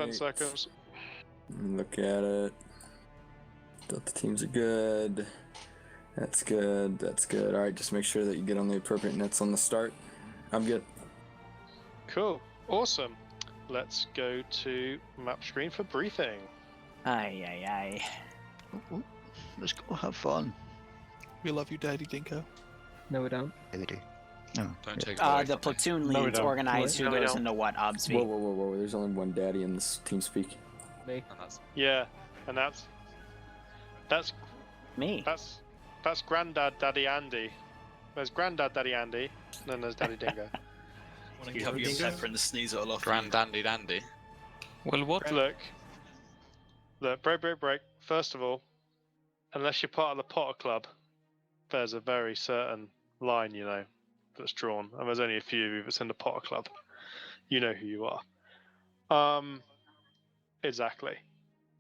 10 seconds. Look at it. Delta teams are good. That's good. That's good. All right, just make sure that you get on the appropriate nets on the start. I'm good. Cool. Awesome. Let's go to map screen for briefing. Aye. Ooh, let's go have fun. We love you, Daddy Dinko. No, we don't. Yeah, we do. No. Don't take it away The from platoon No, we leads don't. organize who No, we goes don't. into what obs Whoa, whoa, whoa, whoa. There's only one daddy in this team speak. Me. me. And that's Yeah, and that's me. That's Grandad Daddy Andy. There's Grandad Daddy Andy, and then there's Daddy Dingo. Want to cover your pepper and the sneeze all off. Grand Dandy Dandy. Well, what? Look, break. First of all, unless you're part of the Potter Club, there's a very certain line, you know, that's drawn, and there's only a few of you that's in the Potter Club. You know who you are. Exactly.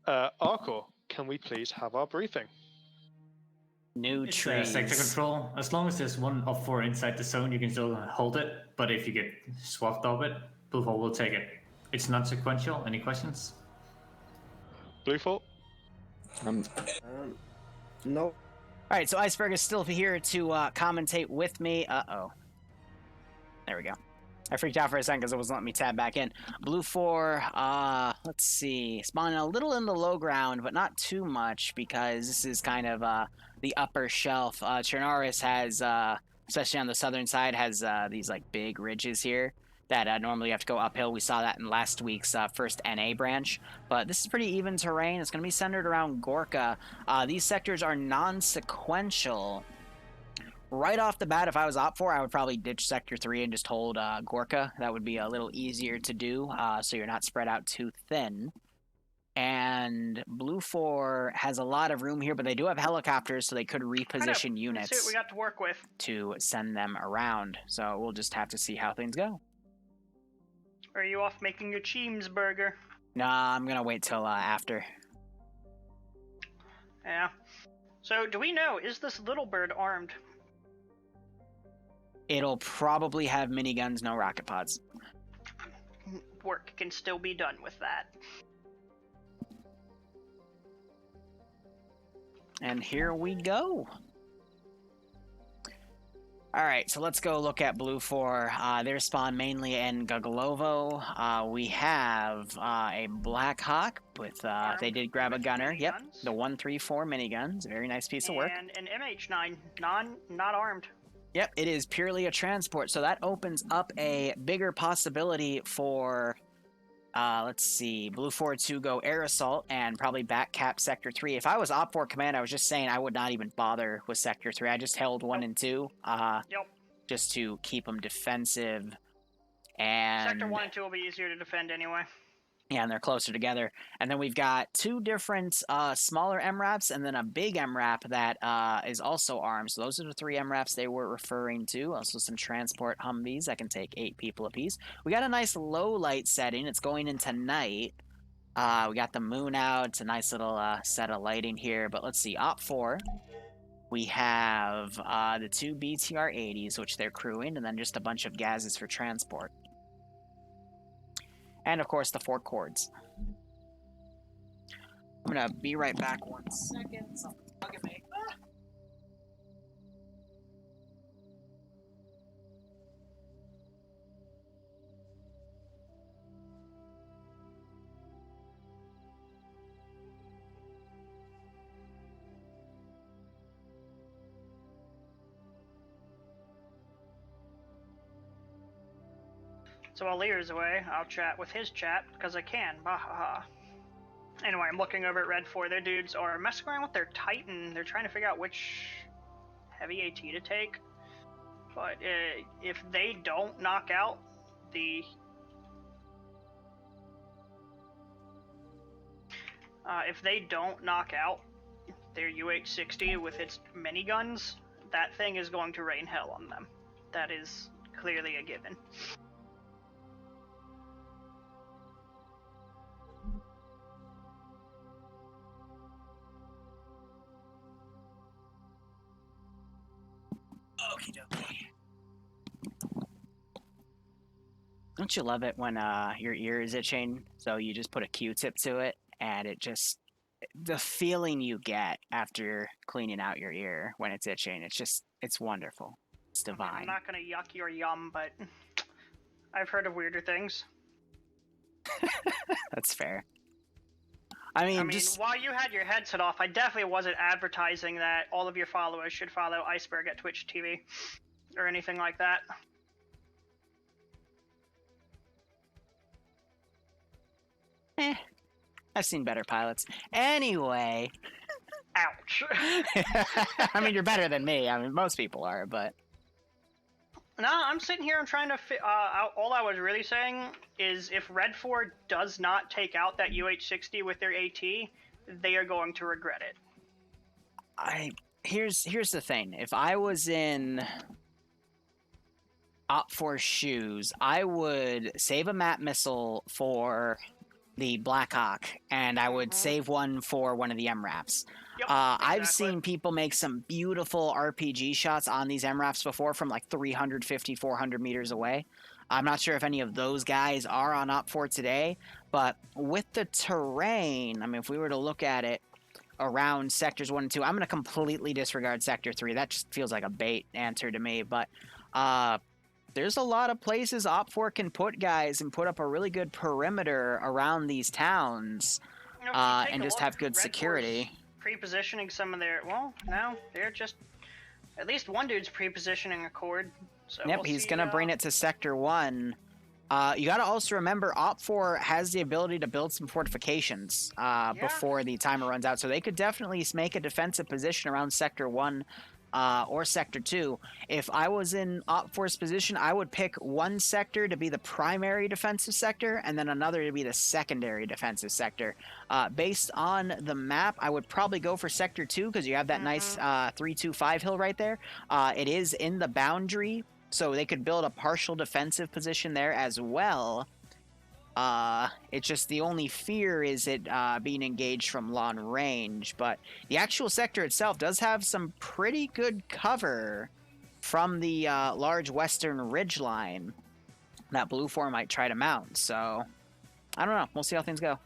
Arcor, can we please have our briefing? New It's trees. sector control. As long as there's one of 4 inside the zone, you can still hold it. But if you get swapped off it, BLUFOR will take it. It's non-sequential. Any questions? BLUFOR? No. All right, so Iceberg is still here to commentate with me. Uh-oh. There we go. I freaked out for a second because it wasn't letting me tab back in. BLUFOR, let's see. Spawning a little in the low ground, but not too much because this is kind of the upper shelf. Chernaurus has, especially on the southern side, has these like big ridges here that normally you have to go uphill. We saw that in last week's first NA branch. But this is pretty even terrain. It's going to be centered around Gorka. These sectors are non-sequential. Right off the bat, if I was OPFOR, I would probably ditch Sector 3 and just hold Gorka. That would be a little easier to do, so you're not spread out too thin. And BLUFOR has a lot of room here, but they do have helicopters, so they could reposition units Let's see what we got to work with. to send them around. So we'll just have to see how things go. Are you off making your cheeseburger? Nah, I'm going to wait till after. Yeah. So, do we know, is this little bird armed? It'll probably have miniguns, no rocket pods. Work can still be done with that. And here we go. Alright, so let's go look at BLUFOR. They're spawned mainly in Guglovo. We have a Black Hawk with, they did grab a gunner. Yep, Miniguns. the 134 miniguns. Very nice piece of work. And an MH9, not armed. Yep, it is purely a transport, so that opens up a bigger possibility for, let's see, BLUFOR to go air assault and probably back cap Sector 3. If I was OPFOR Command, I was just saying I would not even bother with Sector 3. I just held 1 and 2, just to keep them defensive. And Sector 1 and 2 will be easier to defend anyway. yeah, and they're closer together. And then we've got 2 different smaller MRAPs and then a big MRAP that is also armed. So those are the 3 MRAPs they were referring to. Also some transport Humvees that can take 8 people apiece. We got a nice low light setting. It's going into night. We got the moon out. It's a nice little set of lighting here. But let's see, OPFOR. We have the 2 BTR-80s, which they're crewing, and then just a bunch of gases for transport. And, of course, the 4 cords. I'm going to be right back 1 second. Something's bugging me. So while Liru's away, I'll chat with his chat, because I can. Bahaha. Anyway, I'm looking over at Red 4. Their dudes are messing around with their Titan. They're trying to figure out which heavy AT to take. But if they don't knock out the... if they don't knock out their UH-60 with its miniguns, that thing is going to rain hell on them. That is clearly a given. Okie dokie. Don't you love it when your ear is itching, so you just put a Q-tip to it, and it just the feeling you get after cleaning out your ear when it's itching, it's wonderful. It's I'm divine. not gonna yuck your yum, but I've heard of weirder things. That's fair. I mean, just while you had your headset off, I definitely wasn't advertising that all of your followers should follow Iceberg at Twitch TV or anything like that. I've seen better pilots. Anyway. Ouch. I mean, you're better than me. I mean, most people are, but... No, I'm sitting here and trying to all I was really saying is if Red 4 does not take out that UH-60 with their AT, they are going to regret it. Here's the thing. If I was in OPFOR shoes, I would save a MAP missile for the Black Hawk, and I would save one for one of the MRAPs. Yep, I've seen people make some beautiful RPG shots on these MRAPs before from like 350, 400 meters away. I'm not sure if any of those guys are on OPFOR today, but with the terrain, I mean, if we were to look at it around sectors 1 and 2, I'm going to completely disregard sector 3. That just feels like a bait answer to me, but there's a lot of places OPFOR can put guys and put up a really good perimeter around these towns and just have good security. Pre-positioning some of their... Well, no, they're just... At least one dude's pre-positioning a cord. So yep, he's going to bring it to Sector 1. You got to also remember, OPFOR has the ability to build some fortifications before the timer runs out. So they could definitely make a defensive position around Sector 1 or Sector 2. If I was in OPFOR's position, I would pick one sector to be the primary defensive sector and then another to be the secondary defensive sector. Based on the map, I would probably go for Sector 2 because you have that nice 325 hill right there. It is in the boundary, so they could build a partial defensive position there as well. It's just the only fear is it being engaged from long range, but the actual sector itself does have some pretty good cover from the large western ridge line that BLUFOR might try to mount. So I don't know. We'll see how things go.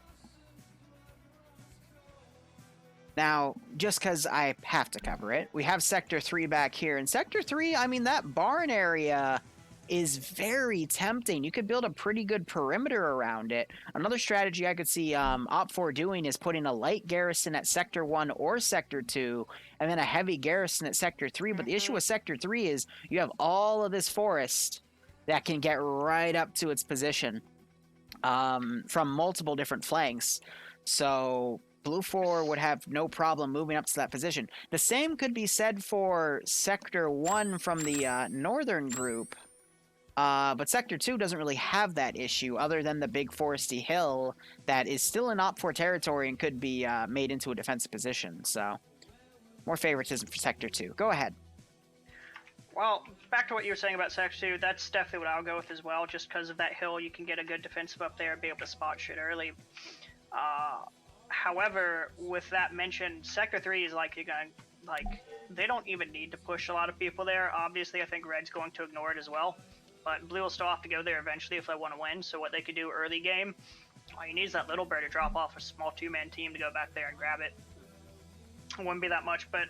Now, just because I have to cover it, we have Sector 3 back here. And Sector 3, I mean, that barn area is very tempting. You could build a pretty good perimeter around it. Another strategy I could see OPFOR doing is putting a light garrison at Sector 1 or Sector 2, and then a heavy garrison at Sector 3. But the issue with Sector 3 is you have all of this forest that can get right up to its position from multiple different flanks. So BLUFOR would have no problem moving up to that position. The same could be said for Sector 1 from the northern group. But Sector 2 doesn't really have that issue other than the big foresty hill that is still in OPFOR territory and could be made into a defensive position. So, more favoritism for Sector 2. Go ahead. Well, back to what you were saying about Sector 2, that's definitely what I'll go with as well. Just because of that hill, you can get a good defensive up there and be able to spot shit early. However, with that mentioned, Sector 3 is like, you're going to, like, they don't even need to push a lot of people there. Obviously, I think Red's going to ignore it as well. But Blue will still have to go there eventually if they want to win. So what they could do early game, all you need is that little bird to drop off a small two-man team to go back there and grab it. It wouldn't be that much, but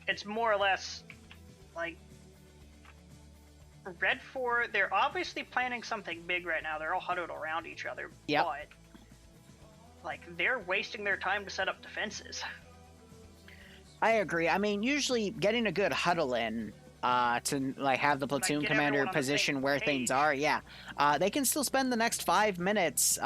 it's more or less like Red 4. They're obviously planning something big right now. They're all huddled around each other. Yep. But like they're wasting their time to set up defenses. I agree. I mean, usually getting a good huddle in to like have the platoon commander position where things are, they can still spend the next 5 minutes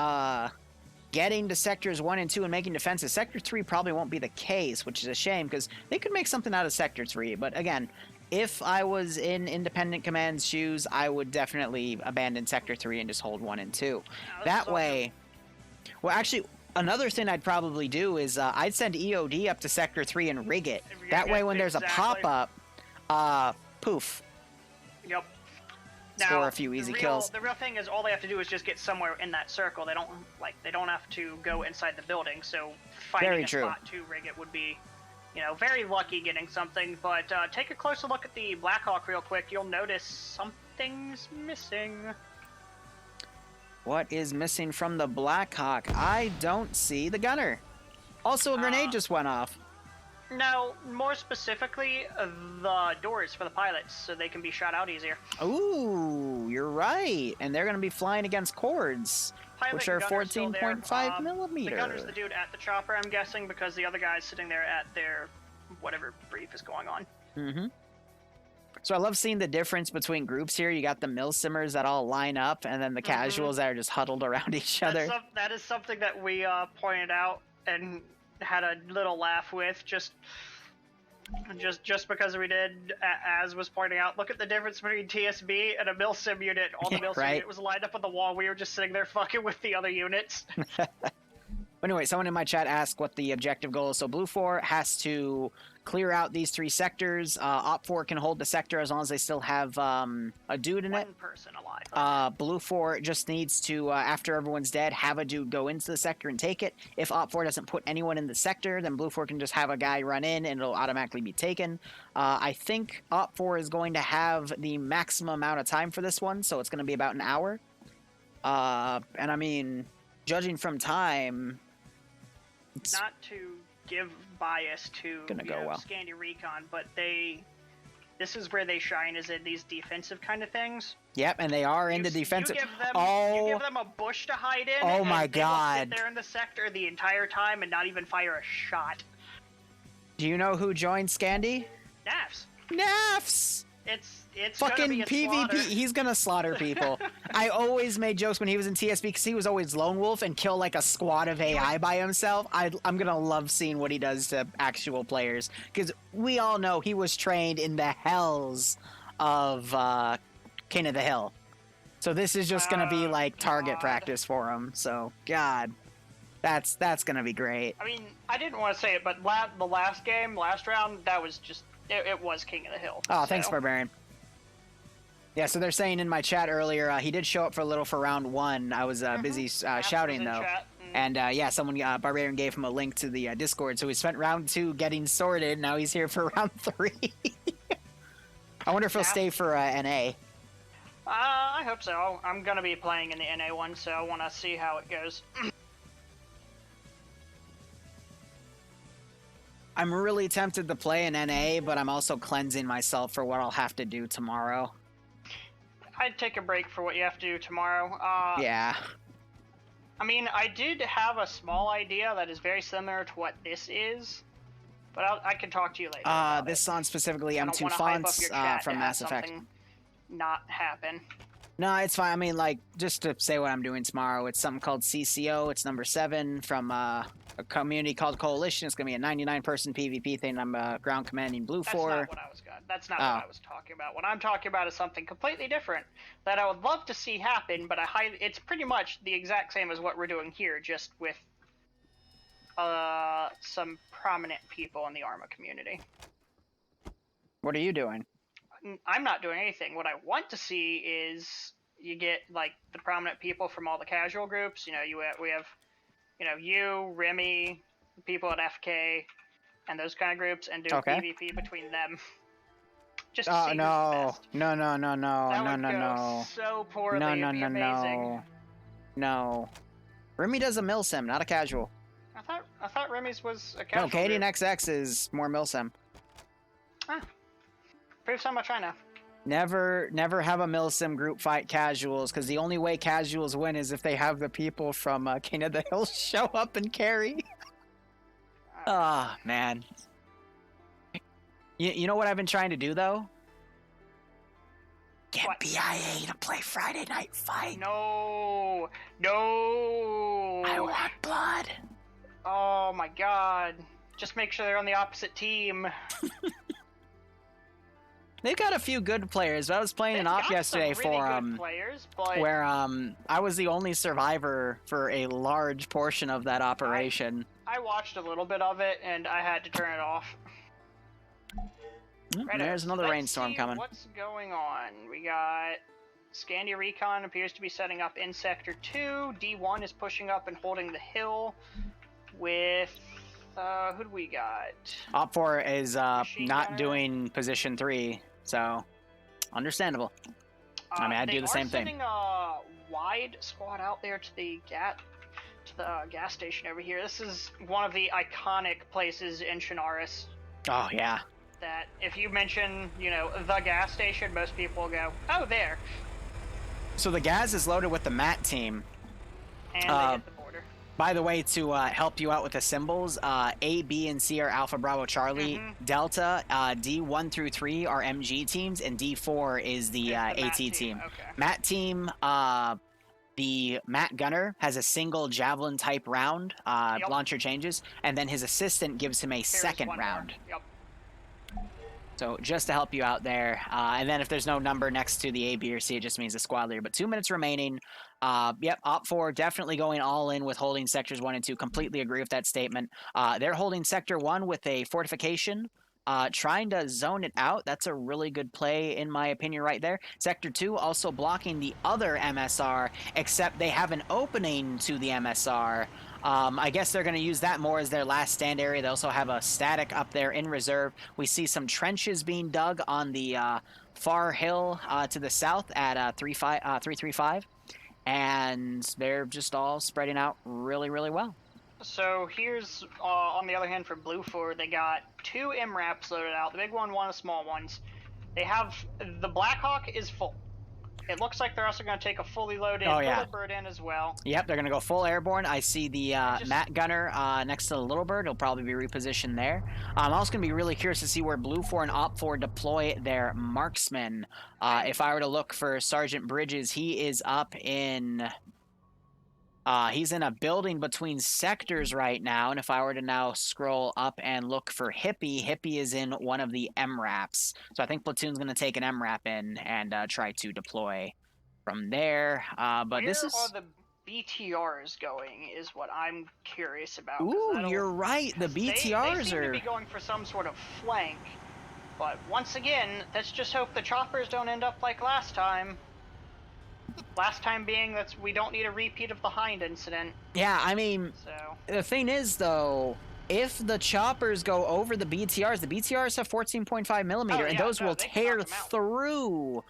getting to sectors 1 and 2 and making defenses. Sector 3 probably won't be the case, which is a shame because they could make something out of Sector 3. But again, if I was in Independent Command's shoes, I would definitely abandon Sector 3 and just hold 1 and 2. That way, well, actually, another thing I'd probably do is I'd send EOD up to Sector 3 and rig it. That way, when there's a pop-up, poof. Yep. Score a few easy kills. The real thing is all they have to do is just get somewhere in that circle. They don't have to go inside the building. So finding a spot to rig it would be, very lucky getting something. But take a closer look at the Black Hawk real quick. You'll notice something's missing. What is missing from the Blackhawk? I don't see the gunner. Also, a grenade just went off. No, more specifically, the doors for the pilots, so they can be shot out easier. Ooh, you're right. And they're going to be flying against cords, Pilot which are and gunner's still there. 14.5 millimeter. The gunner's the dude at the chopper, I'm guessing, because the other guy's sitting there at their whatever brief is going on. Mm-hmm. So I love seeing the difference between groups here. You got the milsimmers that all line up, and then the casuals that are just huddled around each other. That is something that we pointed out and had a little laugh with, just because we did, as was pointing out, look at the difference between TSB and a milsim unit. All the milsim unit was lined up on the wall. We were just sitting there fucking with the other units. Anyway, someone in my chat asked what the objective goal is. So BLUFOR has to clear out these 3 sectors. OPFOR can hold the sector as long as they still have a dude in it. One person alive. BLUFOR just needs to, after everyone's dead, have a dude go into the sector and take it. If OPFOR doesn't put anyone in the sector, then BLUFOR can just have a guy run in and it'll automatically be taken. I think OPFOR is going to have the maximum amount of time for this one, so it's going to be about an hour. And I mean, judging from time... Not to give bias to Scandi Recon, but this is where they shine, is in these defensive kind of things. Yep, and they are into defensive. You give them a bush to hide in. Oh my and god! They will sit there in the sector the entire time and not even fire a shot. Do you know who joined Scandi? Nafs. Nafs. It's fucking PvP. Slaughter. He's gonna slaughter people. I always made jokes when he was in TSB because he was always lone wolf and kill like a squad of AI by himself. I'm gonna love seeing what he does to actual players because we all know he was trained in the hells of King of the Hill. So this is just gonna be like target practice for him. So God, that's gonna be great. I mean, I didn't want to say it, but the last round, that was just. It was King of the Hill. Oh, thanks, Barbarian. Yeah, so they're saying in my chat earlier, he did show up for a little for round 1. I was busy shouting, though. And yeah, someone, Barbarian gave him a link to the Discord, so he spent round 2 getting sorted. Now he's here for round 3. I wonder if he'll stay for NA. I hope so. I'm going to be playing in the NA one, so I want to see how it goes. I'm really tempted to play in NA, but I'm also cleansing myself for what I'll have to do tomorrow. I'd take a break for what you have to do tomorrow. Yeah. I mean, I did have a small idea that is very similar to what this is, but I can talk to you later. This on specifically M2 fonts from Mass Effect. Not happen. No, it's fine. I mean, like, just to say what I'm doing tomorrow, it's something called CCO. It's number 7 from a community called Coalition. It's going to be a 99-person PvP thing. I'm ground commanding BLUFOR. That's not what I was talking about. What I'm talking about is something completely different that I would love to see happen, but it's pretty much the exact same as what we're doing here, just with some prominent people in the Arma community. What are you doing? I'm not doing anything. What I want to see is you get like the prominent people from all the casual groups. You know, we have, you know, you, Remy, people at FK, and those kind of groups, and do PvP between them. Just to see no, who's the best. no. That would go so poorly. It'd be amazing. No. Remy does a milsim, not a casual. I thought Remy's was a casual. No, Canadian XX is more milsim. Ah. Proves how much I know. Never have a milsim group fight casuals, because the only way casuals win is if they have the people from King of the Hill show up and carry. Oh, man. You know what I've been trying to do, though? Get BIA to play Friday Night Fight. No. I want blood. Oh, my God. Just make sure they're on the opposite team. They've got a few good players. I was playing an op yesterday where I was the only survivor for a large portion of that operation. I watched a little bit of it and I had to turn it off. There's another rainstorm coming. What's going on? We got Scandi Recon appears to be setting up in Sector 2. D1 is pushing up and holding the hill with who do we got? OPFOR is not doing position 3. So, understandable. I mean, I'd do the same thing. They are sending wide squad out there to the gas station over here. This is one of the iconic places in Chernaurus. Oh, yeah. That if you mention, the gas station, most people will go, oh, there. So the gas is loaded with the MAT team. And they hit the border. By the way, to help you out with the symbols, A, B, and C are Alpha, Bravo, Charlie. Mhm. Delta, D1 through 3 are MG teams, and D4 is the AT team. Okay. MAT team, the MAT gunner has a single javelin type round, Yep. launcher changes, and then his assistant gives him a There's second one round. more. Yep. So just to help you out there, and then if there's no number next to the A, B, or C, it just means the squad leader. But 2 minutes remaining. Yep, OPFOR definitely going all in with holding sectors 1 and 2. Completely agree with that statement. They're holding sector 1 with a fortification, trying to zone it out. That's a really good play, in my opinion, right there. Sector 2 also blocking the other MSR, except they have an opening to the MSR. I guess they're going to use that more as their last stand area. They also have a static up there in reserve. We see some trenches being dug on the far hill to the south at 335, and they're just all spreading out really, really well. So here's, on the other hand, for BLUFOR, they got 2 MRAPs loaded out, the big one of the small ones. They have, the Blackhawk is full. It looks like they're also going to take a fully loaded Little Bird in as well. Yep, they're going to go full airborne. I see the MAT gunner next to the Little Bird. He'll probably be repositioned there. I'm also going to be really curious to see where BLUFOR and OPFOR deploy their marksmen. If I were to look for Sergeant Bridges, he is up in... he's in a building between sectors right now, and if I were to now scroll up and look for Hippie, Hippie is in one of the MRAPs. So I think Platoon's going to take an MRAP in and try to deploy from there. But Where this is... are the BTRs going is what I'm curious about. 'cause Ooh, you're right. The BTRs they seem are... to be going for some sort of flank. But once again, let's just hope the choppers don't end up like last time. Last time being that we don't need a repeat of the Hind incident. Yeah, I mean, So the thing is, though, if the choppers go over the BTRs have 14.5 millimeter, and those will they can tear knock 'em out. through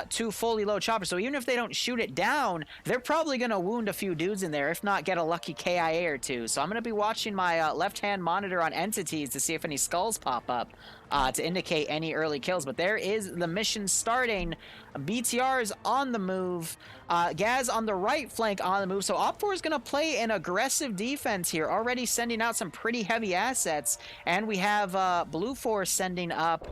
2 fully load choppers. So even if they don't shoot it down, they're probably going to wound a few dudes in there, if not get a lucky KIA or 2. So I'm going to be watching my left-hand monitor on entities to see if any skulls pop up to indicate any early kills. But there is the mission starting. BTR's on the move. Gaz on the right flank on the move. So OPFOR is going to play an aggressive defense here, already sending out some pretty heavy assets. And we have BLUFOR sending up...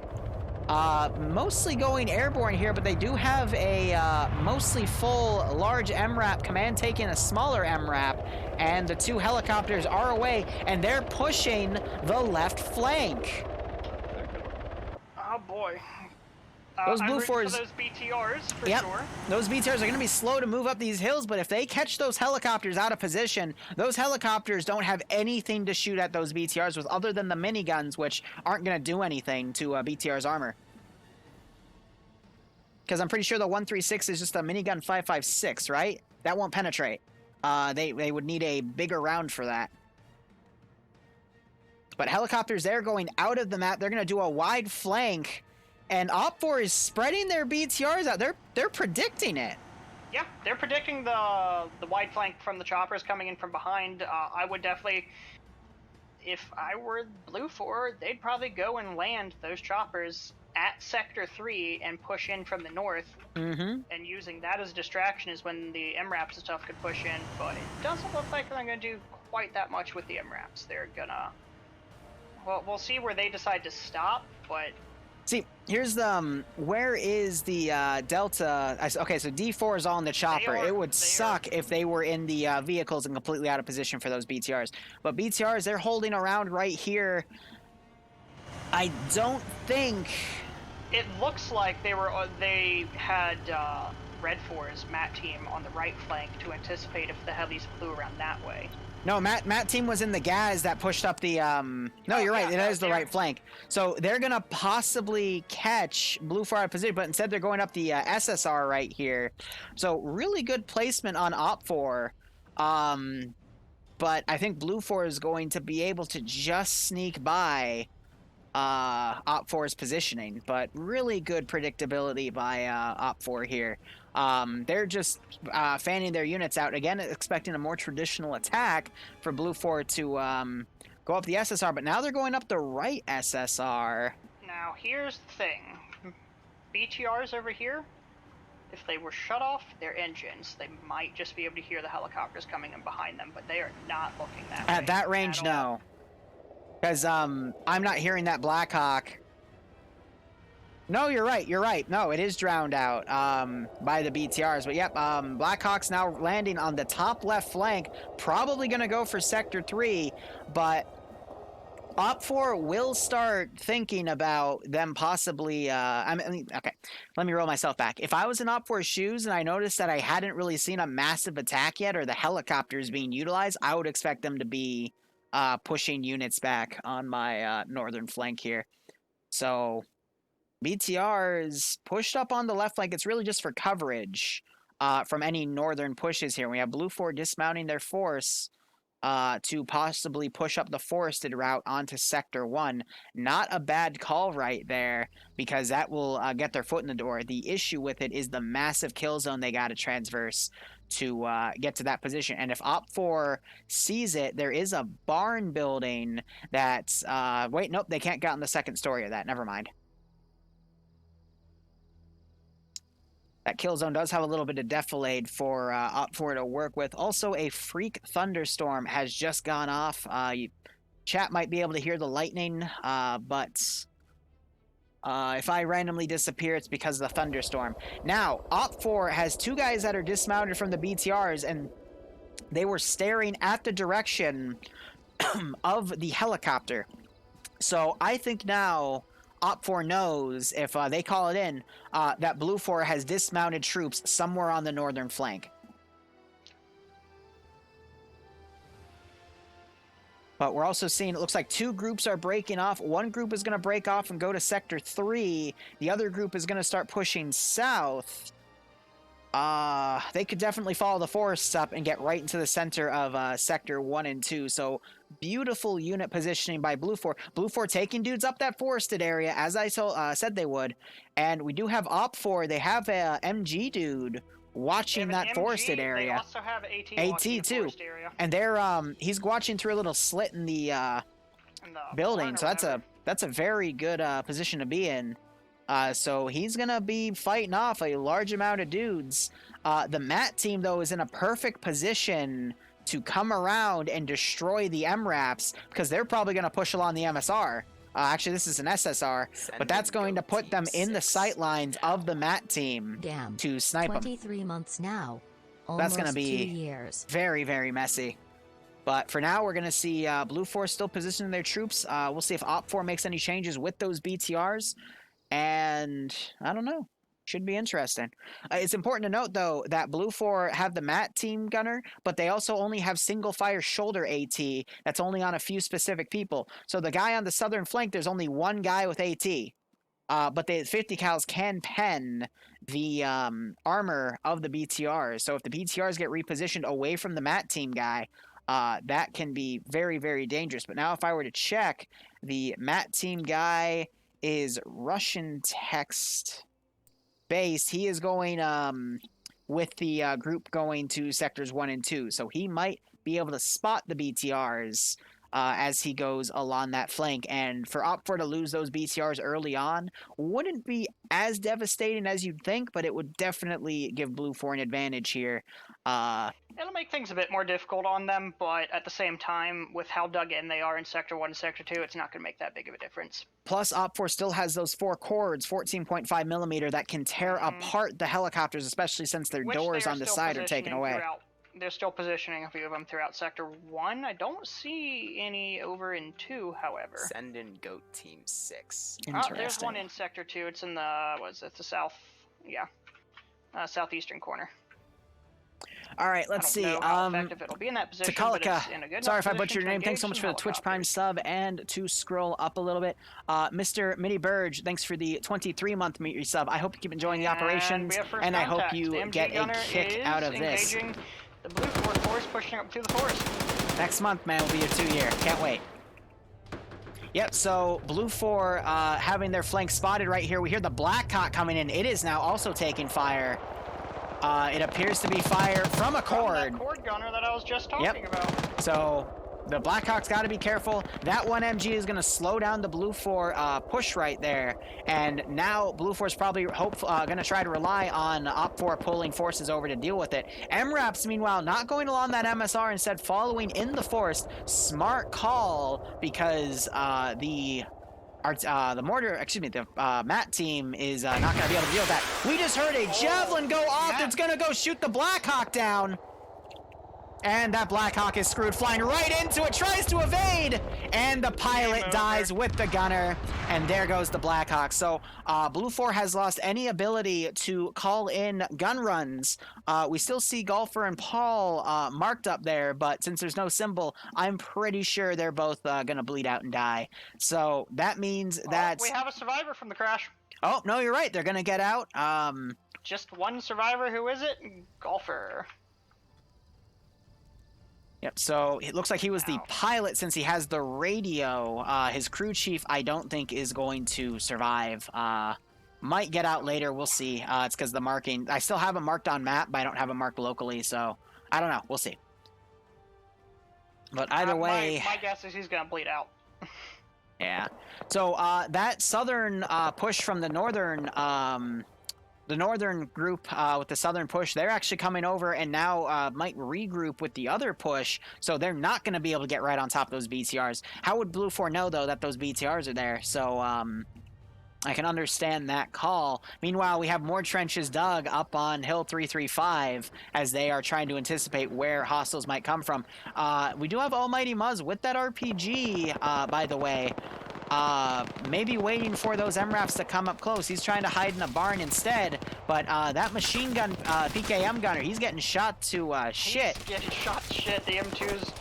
mostly going airborne here, but they do have a mostly full large MRAP command taking a smaller MRAP, and the 2 helicopters are away, and they're pushing the left flank. oh boy. Those I'm rooting for BLUFORs... those BTRs for Yep. sure. Those BTRs are going to be slow to move up these hills, but if they catch those helicopters out of position, those helicopters don't have anything to shoot at those BTRs with other than the miniguns, which aren't going to do anything to BTR's armor. Because I'm pretty sure the 136 is just a minigun 5.56, right? That won't penetrate. They would need a bigger round for that. But helicopters there going out of the map. They're going to do a wide flank. And OPFOR is spreading their BTRs out. They're predicting it. Yeah, they're predicting the wide flank from the choppers coming in from behind. I would definitely, if I were BLUFOR, they'd probably go and land those choppers at Sector 3 and push in from the north. Mm-hmm. And using that as a distraction is when the MRAPs and stuff could push in. But it doesn't look like they're going to do quite that much with the MRAPs. They're gonna... Well, we'll see where they decide to stop, but... See, here's the, where is the Delta? Okay, so D4 is on the chopper. It would suck if they were in the vehicles and completely out of position for those BTRs. But BTRs, they're holding around right here. I don't think... It looks like they had Red 4's MAT team on the right flank to anticipate if the heavies flew around that way. No, Matt team was in the Gaz that pushed up the, No, you're right, it is the right flank. So they're gonna possibly catch BLUFOR out of position, but instead they're going up the SSR right here. So really good placement on OPFOR. But I think BLUFOR is going to be able to just sneak by OPFOR's positioning, but really good predictability by OPFOR here. They're just fanning their units out again, expecting a more traditional attack for BLUFOR to go up the SSR, but now they're going up the right SSR. Now, here's the thing. BTRs over here, if they were shut off their engines, they might just be able to hear the helicopters coming in behind them, but they are not looking that way. At that range, no. Because I'm not hearing that Blackhawk. No, you're right. No, it is drowned out by the BTRs. But yep, Blackhawk's now landing on the top left flank, probably going to go for Sector 3, but OPFOR will start thinking about them possibly, okay, let me roll myself back. If I was in OPFOR's shoes and I noticed that I hadn't really seen a massive attack yet or the helicopters being utilized, I would expect them to be pushing units back on my northern flank here. So BTR is pushed up on the left flank. It's really just for coverage from any northern pushes here. We have BLUFOR dismounting their force to possibly push up the forested route onto Sector 1. Not a bad call right there, because that will get their foot in the door. The issue with it is the massive kill zone they got to transverse to get to that position. And if OPFOR sees it, there is a barn building that's... wait, nope, they can't get on the second story of that. Never mind. That kill zone does have a little bit of defilade for OPFOR to work with. Also, a freak thunderstorm has just gone off. Chat might be able to hear the lightning, but if I randomly disappear, it's because of the thunderstorm. Now, OPFOR has two guys that are dismounted from the BTRs, and they were staring at the direction of the helicopter. So I think now OPFOR knows, if they call it in, that BLUFOR has dismounted troops somewhere on the northern flank. But we're also seeing, it looks like two groups are breaking off. One group is going to break off and go to Sector 3. The other group is going to start pushing south. They could definitely follow the forests up and get right into the center of Sector 1 and 2. So beautiful unit positioning by BLUFOR. BLUFOR taking dudes up that forested area, as I said they would. And we do have OPFOR. They have a MG dude watching that MG, forested area. They also have AT too. And they're he's watching through a little slit in the building. So that's a very good position to be in. So he's going to be fighting off a large amount of dudes. The MAT team, though, is in a perfect position to come around and destroy the MRAPS, because they're probably going to push along the MSR. Actually, this is an SSR, but that's going to put them in the sight lines of the MAT team to snipe them. 23 months now. That's going to be 2 years. Very, very messy. But for now, we're going to see BLUFOR still positioning their troops. We'll see if OPFOR makes any changes with those BTRs. And I don't know. Should be interesting. It's important to note, though, that BLUFOR have the MAT team gunner, but they also only have single-fire shoulder AT that's only on a few specific people. So the guy on the southern flank, there's only one guy with AT. But the 50 cals can pen the armor of the BTRs. So if the BTRs get repositioned away from the MAT team guy, that can be very, very dangerous. But now if I were to check, the MAT team guy is Russian text based. He is going with the group going to sectors 1 and 2, so he might be able to spot the BTRs as he goes along that flank. And for OPFOR to lose those BTRs early on wouldn't be as devastating as you'd think, but it would definitely give BLUFOR an advantage here. It'll make things a bit more difficult on them, but at the same time, with how dug in they are in Sector 1 and Sector 2, it's not going to make that big of a difference. Plus, OPFOR still has those 4 cords, 14.5 millimeter, that can tear apart the helicopters, especially since their doors on the side are taken away. They're still positioning a few of them throughout Sector 1. I don't see any over in 2, however. Send in Goat Team 6. Interesting. There's one in Sector 2. It's in the, the south, southeastern corner. All right, let's see. It'll be in that position, Takalika, sorry if I butchered your name. Thanks so much for the Twitch Prime sub, and to scroll up a little bit. Mr. Mini Burge, thanks for the 23-month meet resub. I hope you keep enjoying the operations, and I hope you get a kick out of this. The BLUFOR force pushing up through the forest. Next month, man, will be your 2-year. Can't wait. Yep, so BLUFOR having their flank spotted right here. We hear the Blackhawk coming in. It is now also taking fire. It appears to be fire from a From cord. that cord gunner that I was just talking about. So the Blackhawks got to be careful. That one MG is going to slow down the BLUFOR push right there. And now BLUFOR's probably going to try to rely on OPFOR pulling forces over to deal with it. MRAPS, meanwhile, not going along that MSR, instead following in the forest. Smart call, because the MAT team is not going to be able to deal with that. We just heard a javelin go off that's going to go shoot the Blackhawk down. And that Blackhawk is screwed, flying right into it, tries to evade, and the pilot dies with the gunner, and there goes the Blackhawk. So BLUFOR has lost any ability to call in gun runs. We still see Golfer and Paul marked up there, but since there's no symbol, I'm pretty sure they're both going to bleed out and die. So that means that... we have a survivor from the crash. Oh, no, you're right. They're going to get out. Just one survivor. Who is it? Golfer. Yep, so it looks like he was the pilot since he has the radio. His crew chief, I don't think, is going to survive. Might get out later, we'll see. It's because the marking... I still have him marked on map, but I don't have him marked locally, so... I don't know, we'll see. But either way... My guess is he's going to bleed out. Yeah. So that southern push from the northern... the northern group with the southern push, they're actually coming over and now might regroup with the other push, so they're not going to be able to get right on top of those BTRs. How would BLUFOR know, though, that those BTRs are there? So I can understand that call. Meanwhile, we have more trenches dug up on Hill 335 as they are trying to anticipate where hostiles might come from. We do have Almighty Muzz with that RPG, by the way. Maybe waiting for those MRAPs to come up close. He's trying to hide in a barn instead, but that machine gun PKM gunner, he's getting shot to shit. He's getting shot to shit. The M2's...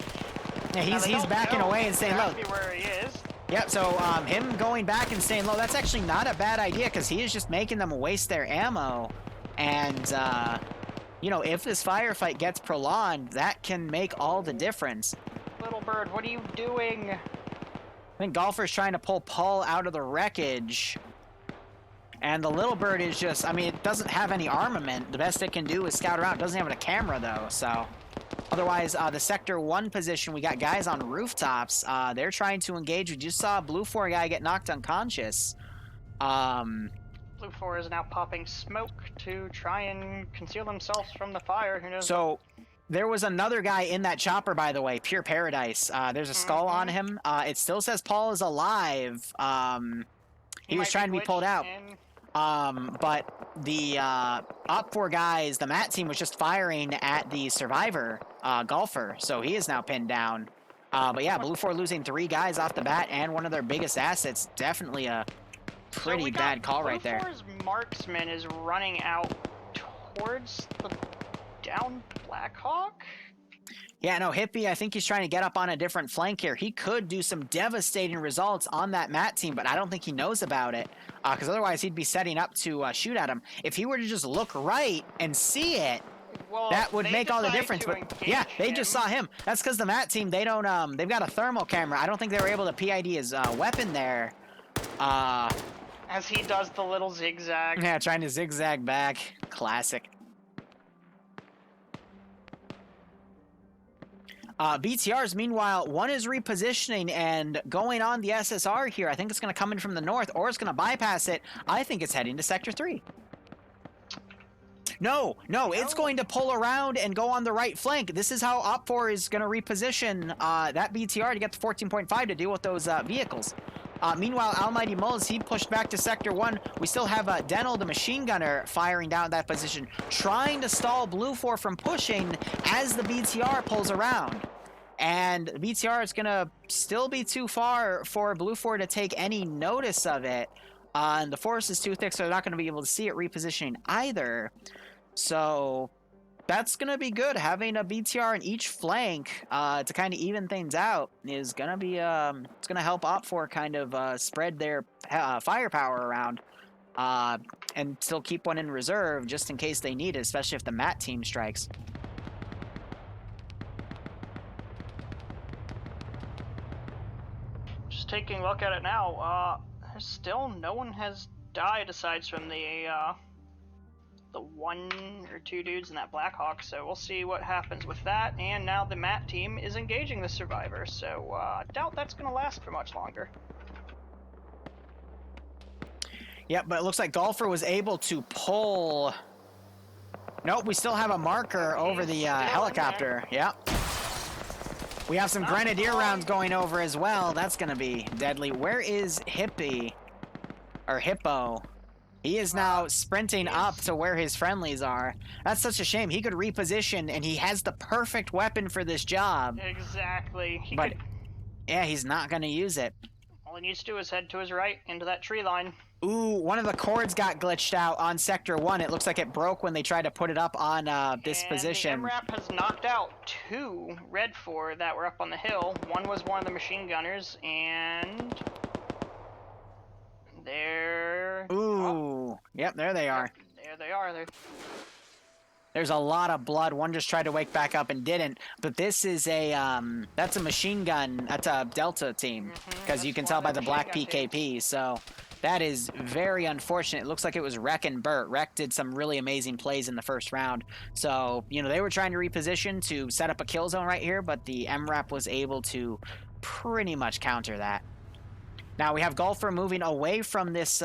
Yeah, he's backing away and staying low. Where he is. Yep, so him going back and staying low, that's actually not a bad idea, because he is just making them waste their ammo. And, you know, if this firefight gets prolonged, that can make all the difference. Little bird, what are you doing? I think Golfer's trying to pull Paul out of the wreckage. And the little bird is just, I mean, it doesn't have any armament. The best it can do is scout around. It doesn't have a camera, though, so... Otherwise, the Sector 1 position, we got guys on rooftops. They're trying to engage. We just saw a BLUFOR guy get knocked unconscious. BLUFOR is now popping smoke to try and conceal themselves from the fire. Who knows? So... There was another guy in that chopper, by the way, Pure Paradise. There's a skull on him. It still says Paul is alive. He was trying to be pulled out. But the OPFOR guys, the MAT team, was just firing at the survivor, Golfer. So he is now pinned down. But yeah, BLUFOR losing 3 guys off the bat and one of their biggest assets. Definitely a pretty bad call right there. BLUFOR's marksman is running out towards the down Blackhawk? Yeah, no, Hippie, I think he's trying to get up on a different flank here. He could do some devastating results on that MAT team, but I don't think he knows about it, because otherwise he'd be setting up to shoot at him. If he were to just look right and see it, well, that would make all the difference. But yeah, they just saw him. That's because the MAT team, they don't, they've got a thermal camera. I don't think they were able to PID his weapon there. As he does the little zigzag. Yeah, trying to zigzag back. Classic. BTRs, meanwhile, one is repositioning and going on the SSR here. I think it's going to come in from the north, or it's going to bypass it. I think it's heading to Sector 3. No, it's going to pull around and go on the right flank. This is how OPFOR is going to reposition that BTR to get to 14.5 to deal with those vehicles. Meanwhile, Almighty Mulls, he pushed back to Sector 1. We still have Denel, the machine gunner, firing down that position, trying to stall BLUFOR from pushing as the BTR pulls around. And the BTR is going to still be too far for BLUFOR to take any notice of it. And the forest is too thick, so they're not going to be able to see it repositioning either. So that's going to be good. Having a BTR in each flank to kind of even things out is going to be, it's going to help OPFOR kind of spread their firepower around and still keep one in reserve just in case they need it, especially if the MAT team strikes. Just taking a look at it now, still no one has died aside from the the 1 or 2 dudes in that Blackhawk, so we'll see what happens with that. And now the MAT team is engaging the survivor, so I doubt that's going to last for much longer. Yep, but it looks like Golfer was able to pull... Nope, we still have a marker over the helicopter. Yep. We have some Grenadier rounds going over as well. That's going to be deadly. Where is Hippie? Or Hippo? He is now sprinting up to where his friendlies are. That's such a shame. He could reposition, and he has the perfect weapon for this job. Exactly. Yeah, he's not going to use it. All he needs to do is head to his right into that tree line. Ooh, one of the cords got glitched out on Sector 1. It looks like it broke when they tried to put it up on this position. The MRAP has knocked out 2 Red 4 that were up on the hill. One was one of the machine gunners, and... There... Ooh. Yep, there they are. There they are. There's a lot of blood. One just tried to wake back up and didn't. But this is a, that's a machine gun. That's a Delta team. Because you can tell by the black PKP. So that is very unfortunate. It looks like it was Rek and Burt. Rek did some really amazing plays in the first round. So, you know, they were trying to reposition to set up a kill zone right here. But the MRAP was able to pretty much counter that. Now we have Golfer moving away from this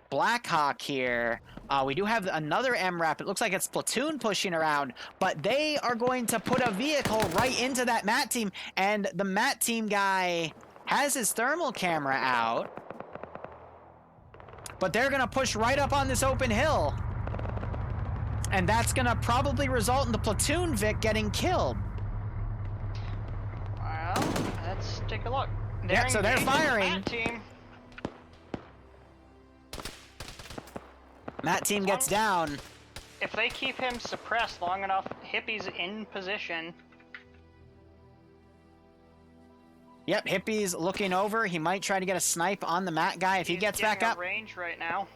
Blackhawk here. We do have another MRAP. It looks like it's Platoon pushing around, but they are going to put a vehicle right into that MAT team, and the MAT team guy has his thermal camera out, but they're going to push right up on this open hill, and that's going to probably result in the Platoon Vic getting killed. Well, let's take a look. Yeah, so they're firing. MAT team gets down. If they keep him suppressed long enough, Hippie's in position. Yep, Hippie's looking over. He might try to get a snipe on the MAT guy if he gets back up. Range right now.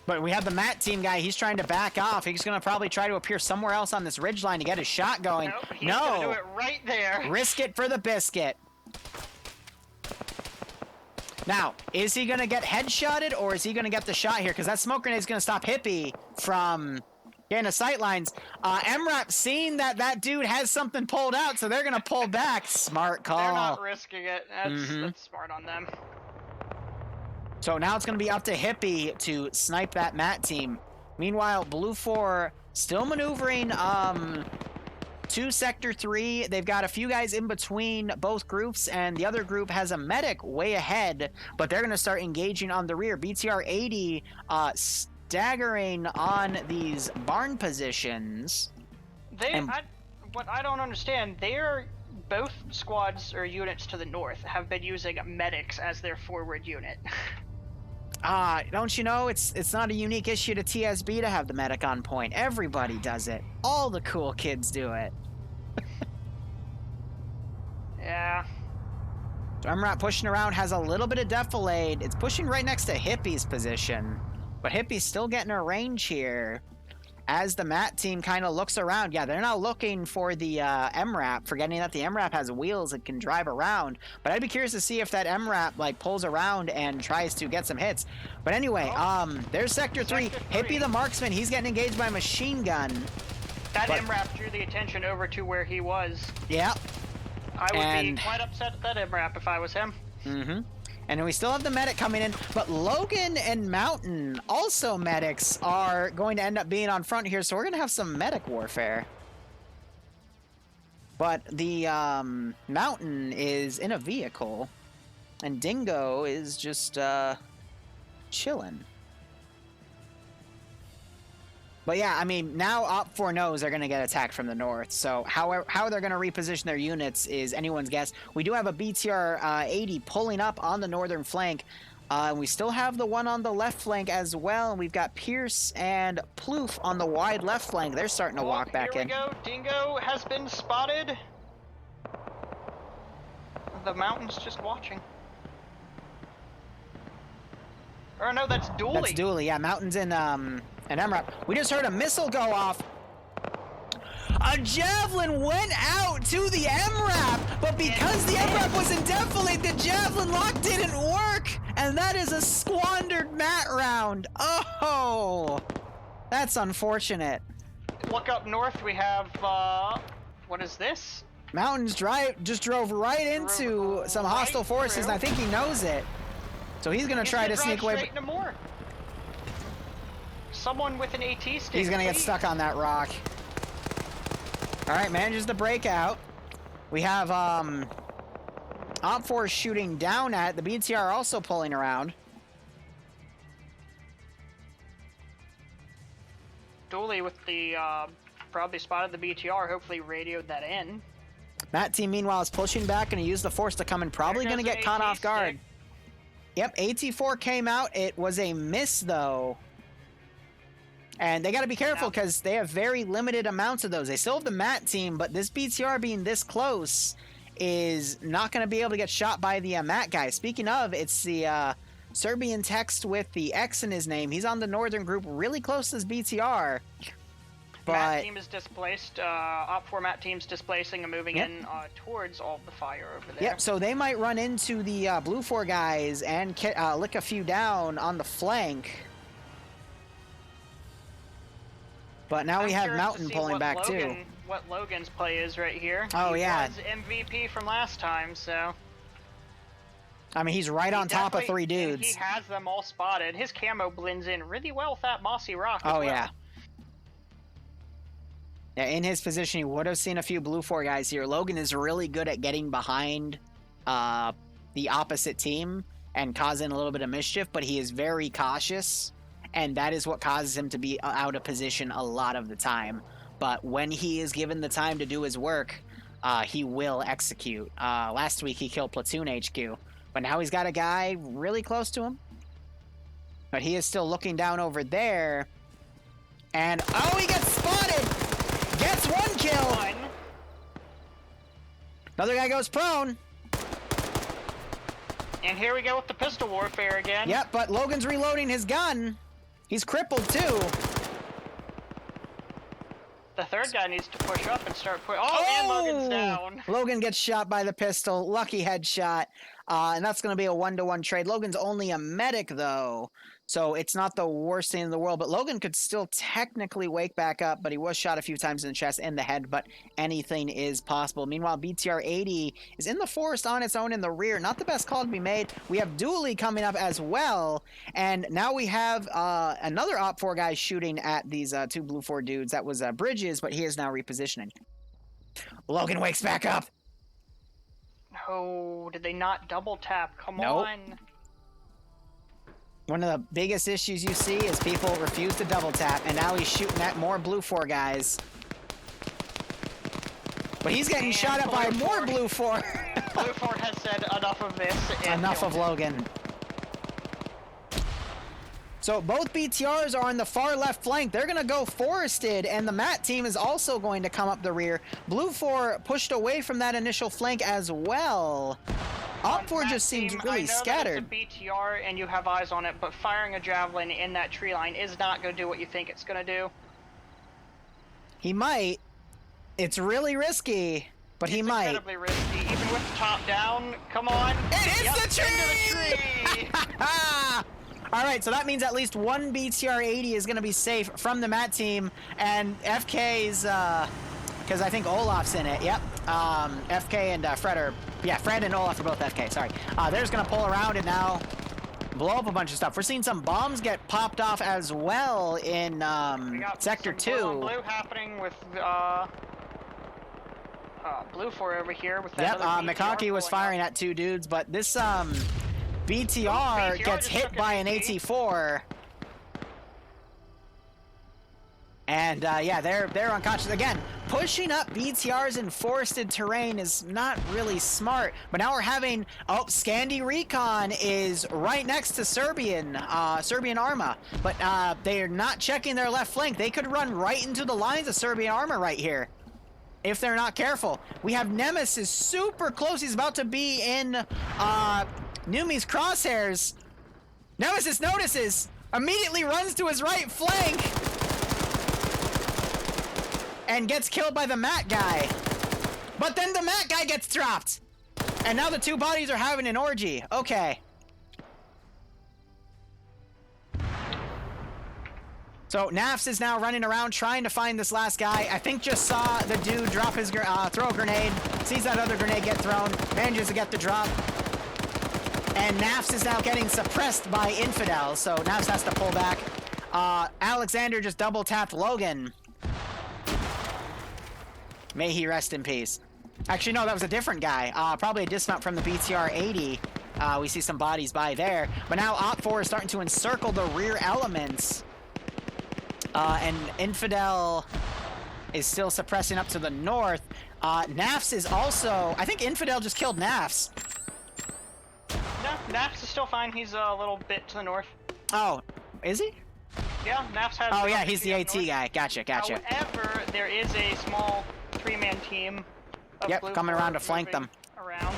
But we have the MAT team guy. He's trying to back off. He's going to probably try to appear somewhere else on this ridge line to get his shot going. Nope, he's gonna do it right there. Risk it for the biscuit. Now, is he going to get headshotted, or is he going to get the shot here? Because that smoke grenade is going to stop Hippie from getting a sight lines. MRAP seeing that that dude has something pulled out, so they're going to pull back. Smart call. They're not risking it. That's smart on them. So now it's going to be up to Hippie to snipe that MAT team. Meanwhile, BLUFOR still maneuvering to Sector 3. They've got a few guys in between both groups, and the other group has a medic way ahead, but they're going to start engaging on the rear. BTR 80 staggering on these barn positions. What I don't understand, both squads or units to the north have been using medics as their forward unit. Don't you know, it's not a unique issue to TSB to have the medic on point. Everybody does it. All the cool kids do it. Yeah. So MRAP pushing around, has a little bit of defilade. It's pushing right next to Hippie's position. But Hippie's still getting a range here. As the MAT team kind of looks around. Yeah, they're not looking for the MRAP, forgetting that the MRAP has wheels and can drive around. But I'd be curious to see if that MRAP like pulls around and tries to get some hits. But anyway, there's Sector 3. Hippie the marksman, he's getting engaged by a machine gun. That MRAP drew the attention over to where he was. Yeah. I would be quite upset at that MRAP if I was him. Mm-hmm. And we still have the medic coming in, but Logan and Mountain, also medics, are going to end up being on front here, so we're going to have some medic warfare. But the Mountain is in a vehicle, and Dingo is just chilling. But yeah, I mean, now OPFOR knows they're going to get attacked from the north. So how they're going to reposition their units is anyone's guess. We do have a BTR 80 pulling up on the northern flank. We still have the one on the left flank as well. And we've got Pierce and Ploof on the wide left flank. They're starting to walk back in. Here we go. Dingo has been spotted. The Mountain's just watching. Or no, that's Dooley. That's Dooley, yeah. Mountain's in an MRAP. We just heard a missile go off. A javelin went out to the MRAP, but because the MRAP was in defilade, the javelin lock didn't work, and that is a squandered MAT round. Oh! That's unfortunate. Look up north, we have, what is this? Mountains just drove right into some hostile forces, and I think he knows it. So he's gonna try to sneak away. Into more. Someone with an AT stick. He's gonna get stuck on that rock. All right, manages to break out. We have OPFOR shooting down at the BTR, also pulling around. Dooley with the probably spotted the BTR. Hopefully radioed that in. That team, meanwhile, is pushing back, and use the force to come in. Probably going to get caught off guard. Yep, AT4 came out. It was a miss, though. And they got to be careful because they have very limited amounts of those. They still have the MAT team, but this BTR being this close is not going to be able to get shot by the MAT guy. Speaking of, it's the Serbian text with the X in his name. He's on the northern group, really close to this BTR. But MAT team is displaced. OPFOR MAT team's displacing and moving in towards all the fire over there. Yep, so they might run into the BLUFOR guys and lick a few down on the flank. But now we have Mountain pulling back too. What Logan's play is right here. Oh, he yeah. was MVP from last time, so. I mean, he's right on top of 3 dudes. He has them all spotted. His camo blends in really well with that mossy rock. Oh, yeah. Yeah, in his position, he would have seen a few BLUFOR guys here. Logan is really good at getting behind the opposite team and causing a little bit of mischief, but he is very cautious, and that is what causes him to be out of position a lot of the time. But when he is given the time to do his work, he will execute. Last week, he killed Platoon HQ, but now he's got a guy really close to him. But he is still looking down over there, and oh, he gets spotted! Gets 1 kill! Another guy goes prone. And here we go with the pistol warfare again. Yep, but Logan's reloading his gun. He's crippled too. The third guy needs to push up and start pushing. Oh, and Logan's down. Logan gets shot by the pistol. Lucky headshot. And that's going to be a 1-to-1 trade. Logan's only a medic, though, so it's not the worst thing in the world. But Logan could still technically wake back up, but he was shot a few times in the chest and the head, but anything is possible. Meanwhile, BTR-80 is in the forest on its own in the rear. Not the best call to be made. We have Dooley coming up as well, and now we have another OPFOR guy shooting at these 2 BLUFOR dudes. That was Bridges, but he is now repositioning. Logan wakes back up. Oh, did they not double tap? Come Nope. on. One of the biggest issues you see is people refuse to double tap, and now he's shooting at more BLUFOR guys. But he's getting shot at by more BLUFOR. BLUFOR has said enough of this. Enough of Logan. So both BTRs are on the far left flank. They're going to go forested, and the MAT team is also going to come up the rear. BLUFOR pushed away from that initial flank as well. OPFOR just seems really scattered. I know that it's a BTR and you have eyes on it, but firing a javelin in that tree line is not going to do what you think it's going to do. He might. It's really risky, but he might. It's incredibly risky, even with the top down. Come on. It hits the tree! Into the tree! All right, so that means at least 1 BTR-80 is going to be safe from the MAT team, and FK's, because I think Olaf's in it, yep. FK and Fred are, yeah, Fred and Olaf are both FK, sorry. They're just going to pull around and now blow up a bunch of stuff. We're seeing some bombs get popped off as well in Sector 2. Blue on blue happening with BLUFOR over here. With that McConkey was firing at 2 dudes, but this BTR gets hit by an AT4. And yeah, they're unconscious. Again, pushing up BTRs in forested terrain is not really smart. But now we're having, Scandi Recon is right next to Serbian Arma. But they are not checking their left flank. They could run right into the lines of Serbian Arma right here, if they're not careful. We have Nemesis super close. He's about to be in Numi's crosshairs. Nemesis notices, immediately runs to his right flank, and gets killed by the MAT guy. But then the MAT guy gets dropped. And now the 2 bodies are having an orgy. Okay. So Nafs is now running around trying to find this last guy. I think just saw the dude drop his throw a grenade, sees that other grenade get thrown, manages to get the drop. And Nafs is now getting suppressed by Infidel, so Nafs has to pull back. Alexander just double tapped Logan. May he rest in peace. Actually, no, that was a different guy. Probably a dismount from the BTR 80. We see some bodies by there. But now OPFOR is starting to encircle the rear elements. And Infidel is still suppressing up to the north. Nafs is also... I think Infidel just killed Nafs. No, Nafs is still fine. He's a little bit to the north. Oh, is he? Yeah, Nafs has... Oh, yeah, he's the AT north. guy. Gotcha. However, there is a small 3-man team of Yep, coming around to flank them. Around.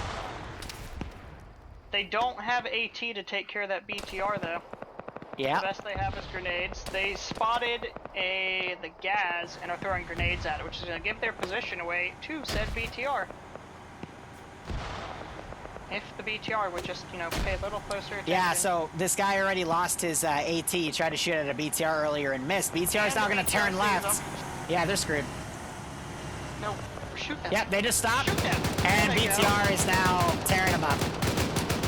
They don't have AT to take care of that BTR, though. Yeah. The best they have is grenades. They spotted the gas and are throwing grenades at it, which is going to give their position away to said BTR. If the BTR would just, pay a little closer attention. Yeah, so this guy already lost his AT. He tried to shoot at a BTR earlier and missed. BTR is now going to turn left. Yeah, they're screwed. No, shoot them. Yep, they just stopped. Shoot them. And BTR is now tearing them up.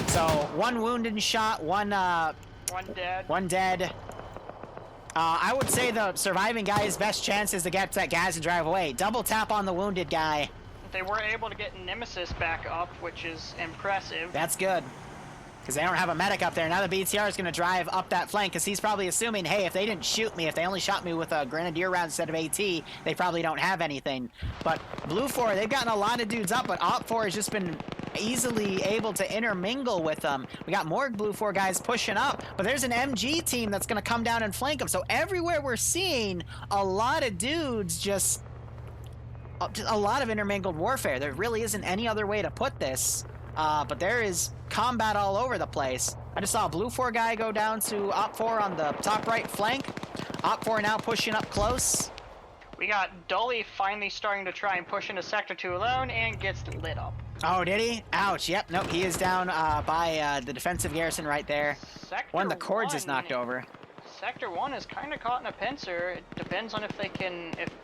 So, one wounded shot, one dead. One dead. I would say the surviving guy's best chance is to get that gas and drive away. Double tap on the wounded guy. They were able to get Nemesis back up, which is impressive. That's good. Because they don't have a medic up there. Now the BTR is going to drive up that flank because he's probably assuming, hey, if they didn't shoot me, if they only shot me with a grenadier round instead of AT, they probably don't have anything. But BLUFOR, they've gotten a lot of dudes up, but OPFOR has just been easily able to intermingle with them. We got more BLUFOR guys pushing up, but there's an MG team that's going to come down and flank them. So everywhere we're seeing a lot of dudes just a lot of intermingled warfare. There really isn't any other way to put this. But there is combat all over the place. I just saw a BLUFOR guy go down to OPFOR on the top right flank. OPFOR now pushing up close. We got Dully finally starting to try and push into Sector 2 alone and gets lit up. Oh, did he? Ouch. Yep. Nope. He is down by the defensive garrison right there. One of the cords is knocked over. Sector 1 is kind of caught in a pincer. It depends on if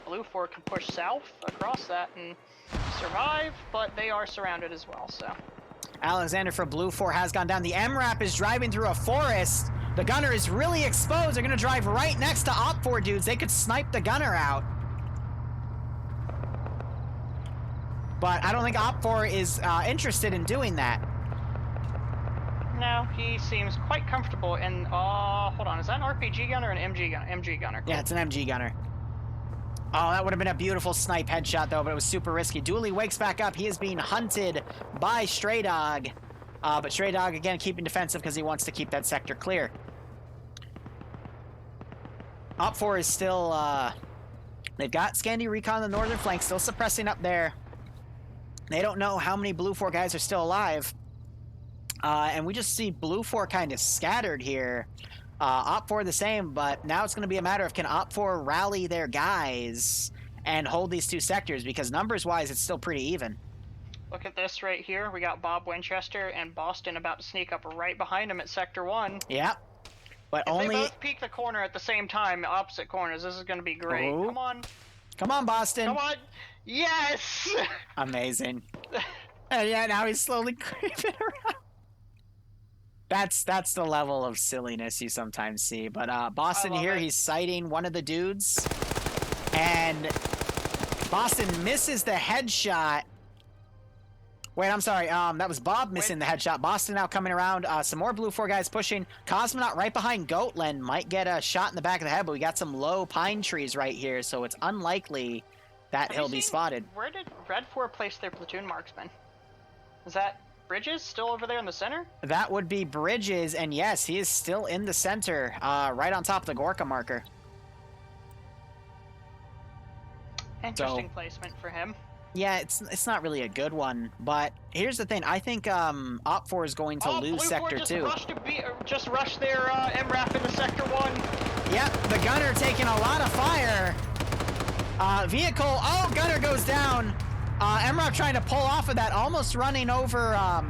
BLUFOR can push south across that and survive, but they are surrounded as well, so. Alexander for BLUFOR has gone down. The MRAP is driving through a forest. The gunner is really exposed. They're going to drive right next to OPFOR dudes. They could snipe the gunner out. But I don't think OPFOR is interested in doing that. No, he seems quite comfortable in, hold on, is that an RPG gunner or an MG gunner? MG gunner. Cool. Yeah, it's an MG gunner. Oh, that would have been a beautiful snipe headshot, though, but it was super risky. Dooley wakes back up. He is being hunted by Stray Dog. But Stray Dog, again, keeping defensive because he wants to keep that sector clear. OPFOR is still, they've got Scandi Recon on the northern flank, still suppressing up there. They don't know how many BLUFOR guys are still alive. And we just see BLUFOR kind of scattered here. OPFOR the same, but now it's going to be a matter of can OPFOR rally their guys and hold these two sectors, because numbers-wise, it's still pretty even. Look at this right here. We got Bob Winchester and Boston about to sneak up right behind him at Sector 1. Yep. But if only... they both peek the corner at the same time, opposite corners, this is going to be great. Ooh. Come on. Come on, Boston. Come on. Yes! Amazing. And yeah, now he's slowly creeping around. That's the level of silliness you sometimes see. But Boston here, he's sighting one of the dudes. And Boston misses the headshot. Wait, I'm sorry. That was Bob missing the headshot. Boston now coming around. Some more BLUFOR guys pushing. Cosmonaut right behind Goatland. Might get a shot in the back of the head, but we got some low pine trees right here, so it's unlikely that he'll be spotted. Where did Red 4 place their platoon marksman? Is that Bridges still over there in the center? That would be Bridges, and yes, he is still in the center, right on top of the Gorka marker. Interesting placement for him. Yeah, it's not really a good one, but here's the thing. I think OPFOR is going to lose Sector 2. Just rushed their MRAP into Sector 1. Yep, the gunner taking a lot of fire. Vehicle, gunner goes down. MRAP trying to pull off of that, almost running over, I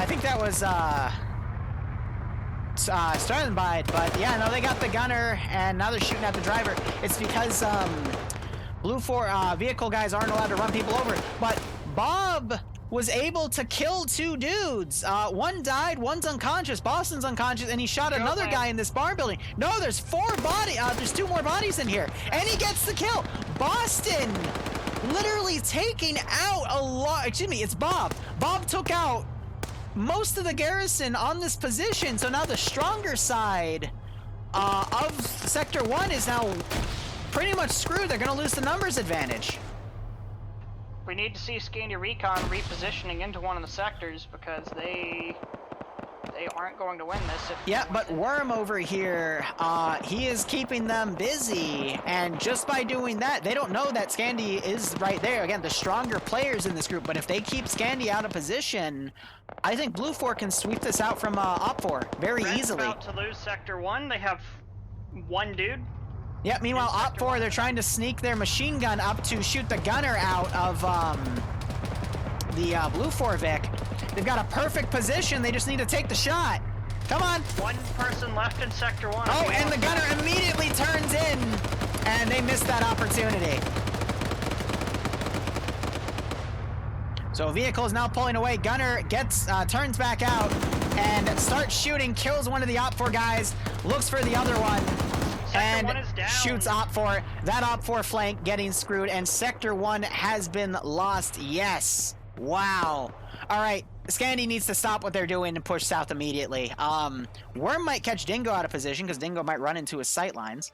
think that was, starting by, but yeah, no, they got the gunner, and now they're shooting at the driver. It's because BLUFOR vehicle guys aren't allowed to run people over, but Bob was able to kill 2 dudes. One died, one's unconscious, Boston's unconscious, and he shot another guy in this barn building. No, there's 4 bodies, there's 2 more bodies in here, and he gets the kill. Boston literally taking out a lot, excuse me, it's Bob. Bob took out most of the garrison on this position, so now the stronger side of Sector 1 is now pretty much screwed. They're gonna lose the numbers advantage. We need to see Scandi Recon repositioning into one of the sectors because they aren't going to win this. Yeah, but Worm over here, he is keeping them busy, and just by doing that, they don't know that Scandi is right there. Again, the stronger players in this group, but if they keep Scandi out of position, I think BLUFOR can sweep this out from OPFOR very easily. About to lose Sector 1. They have 1 dude. Yeah, meanwhile, OPFOR, they're trying to sneak their machine gun up to shoot the gunner out of the BLUFOR Vic. They've got a perfect position. They just need to take the shot. Come on. 1 person left in Sector 1. Oh, and the gunner immediately turns in, and they missed that opportunity. So vehicle is now pulling away. Gunner gets turns back out and starts shooting, kills one of the OPFOR guys, looks for the other one, and shoots OPFOR. That OPFOR flank getting screwed, and Sector 1 has been lost. Yes. Wow. All right. Scandi needs to stop what they're doing and push south immediately. Worm might catch Dingo out of position because Dingo might run into his sight lines.